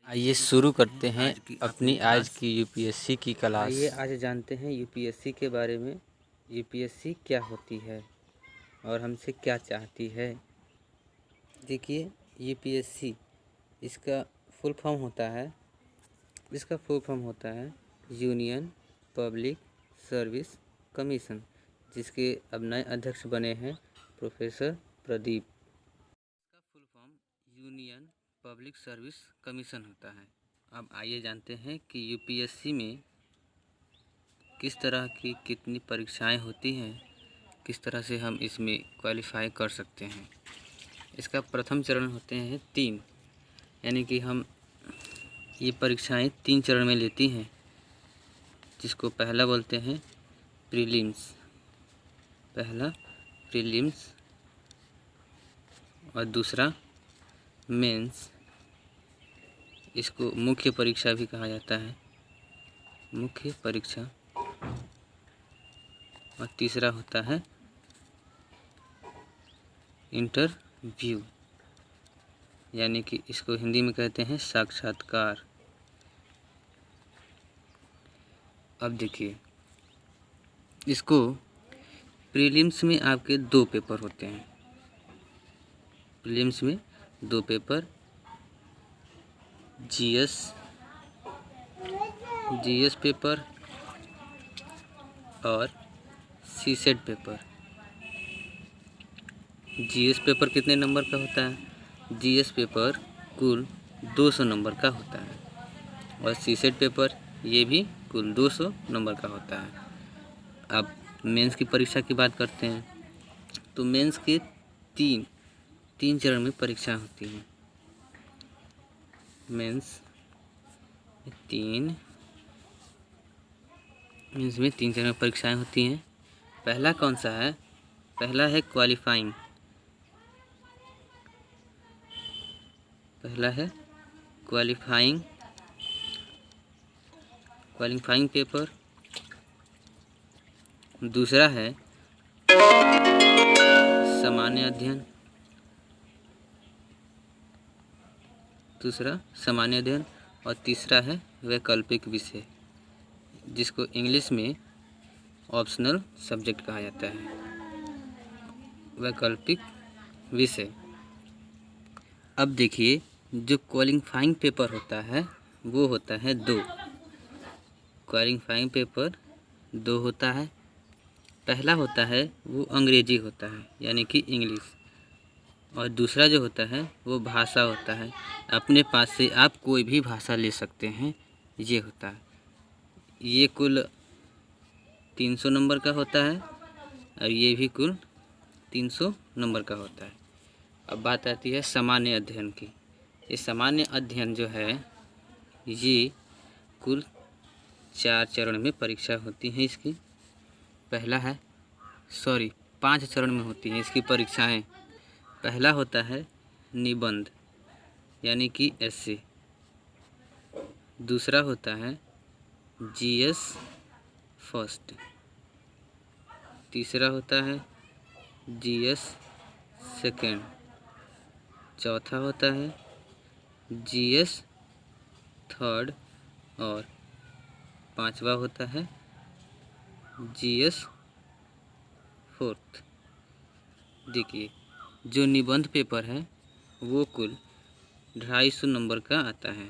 आइए शुरू करते हैं अपनी आज की यूपीएससी की क्लास। आइए आज जानते हैं यूपीएससी के बारे में। यूपीएससी क्या होती है और हमसे क्या चाहती है। देखिए, यूपीएससी इसका फुल फॉर्म होता है यूनियन पब्लिक सर्विस कमीशन, जिसके अब नए अध्यक्ष बने हैं प्रोफेसर प्रदीप। इसका full form union public service commission होता है। अब आइए जानते हैं कि यूपीएससी में किस तरह की कितनी परीक्षाएं होती हैं, किस तरह से हम इसमें क्वालिफाई कर सकते हैं। इसका प्रथम चरण होते हैं 3, यानी कि हम ये परीक्षाएं 3 चरण में लेती हैं, जिसको पहला बोलते हैं प्रीलिम्स और दूसरा मेंस। इसको मुख्य परीक्षा भी कहा जाता है, मुख्य परीक्षा। और तीसरा होता है इंटरव्यू, यानी कि इसको हिंदी में कहते हैं साक्षात्कार। अब देखिए, इसको प्रीलिम्स में आपके 2 पेपर होते हैं। प्रीलिम्स में 2 पेपर, जीएस पेपर और सीसेट पेपर। जीएस पेपर कितने नंबर का होता है? जीएस पेपर कुल 200 नंबर का होता है और सीसेट पेपर ये भी कुल 200 नंबर का होता है। अब मेंस की परीक्षा की बात करते हैं, तो मेंस के तीन चरण में परीक्षा होती है। मेंस में 3 चरण में परीक्षाएं होती हैं। पहला कौन सा है? पहला है क्वालिफाइंग पेपर। दूसरा है सामान्य अध्ययन और तीसरा है वैकल्पिक विषय, जिसको इंग्लिश में ऑप्शनल सब्जेक्ट कहा जाता है। वैकल्पिक विषय। अब देखिए, जो क्वालिफाइंग पेपर होता है वो होता है 2। क्वालिफाइंग पेपर 2 होता है। पहला होता है वो अंग्रेजी होता है, यानी कि इंग्लिश, और दूसरा जो होता है वो भाषा होता है। अपने पास से आप कोई भी भाषा ले सकते हैं, ये होता है। ये कुल 300 नंबर का होता है और ये भी कुल 300 नंबर का होता है। अब बात आती है सामान्य अध्ययन की। ये सामान्य अध्ययन जो है ये कुल 4 चरण में परीक्षा होती है इसकी। 5 चरण में होती हैं इसकी परीक्षाएं। पहला होता है निबंध, यानी कि एस्से। दूसरा होता है जीएस फर्स्ट। तीसरा होता है जीएस सेकेंड। चौथा होता है जीएस थर्ड और 5वां होता है जीएस फोर्थ। देखिए, जो निबंध पेपर है वो कुल 250 नंबर का आता है।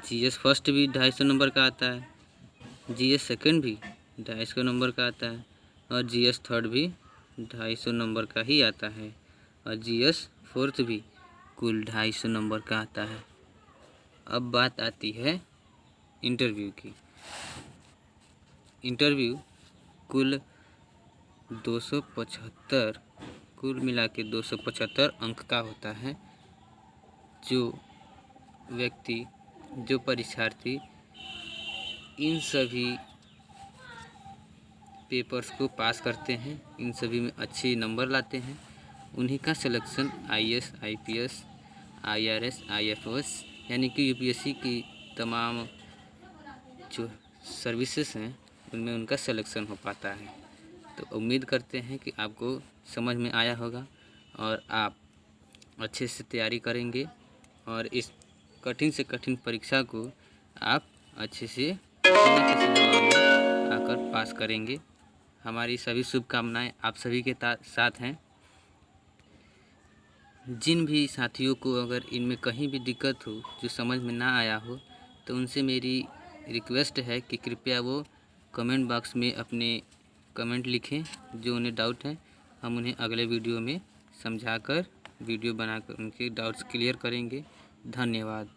जीएस फर्स्ट भी 250 नंबर का आता है, जीएस सेकेंड भी 250 नंबर का आता है और जीएस थर्ड भी 250 नंबर का ही आता है और जीएस फोर्थ भी कुल 250 नंबर का आता है। अब बात आती है इंटरव्यू की। इंटरव्यू कुल 275, कुल मिला के 275 अंक का होता है। जो परीक्षार्थी इन सभी पेपर्स को पास करते हैं, इन सभी में अच्छे नंबर लाते हैं, उन्हीं का selection IAS, IPS, IRS, IFS, यानी कि यूपीएससी की तमाम जो सर्विसेज हैं उनमें उनका सिलेक्शन हो पाता है। तो उम्मीद करते हैं कि आपको समझ में आया होगा और आप अच्छे से तैयारी करेंगे और इस कठिन से कठिन परीक्षा को आप अच्छे से बिना किसी दबाव में आकर पास करेंगे। हमारी सभी शुभकामनाएं आप सभी के साथ हैं। जिन भी साथियों को अगर इनमें कहीं भी दिक्कत हो, जो समझ में ना आया हो, तो उनसे मेरी रिक्वेस्ट है कि कृपया वो कमेंट बॉक्स में अपने कमेंट लिखें जो उन्हें डाउट है। हम उन्हें अगले वीडियो में समझाकर वीडियो बनाकर उनके डाउट्स क्लियर करेंगे। धन्यवाद।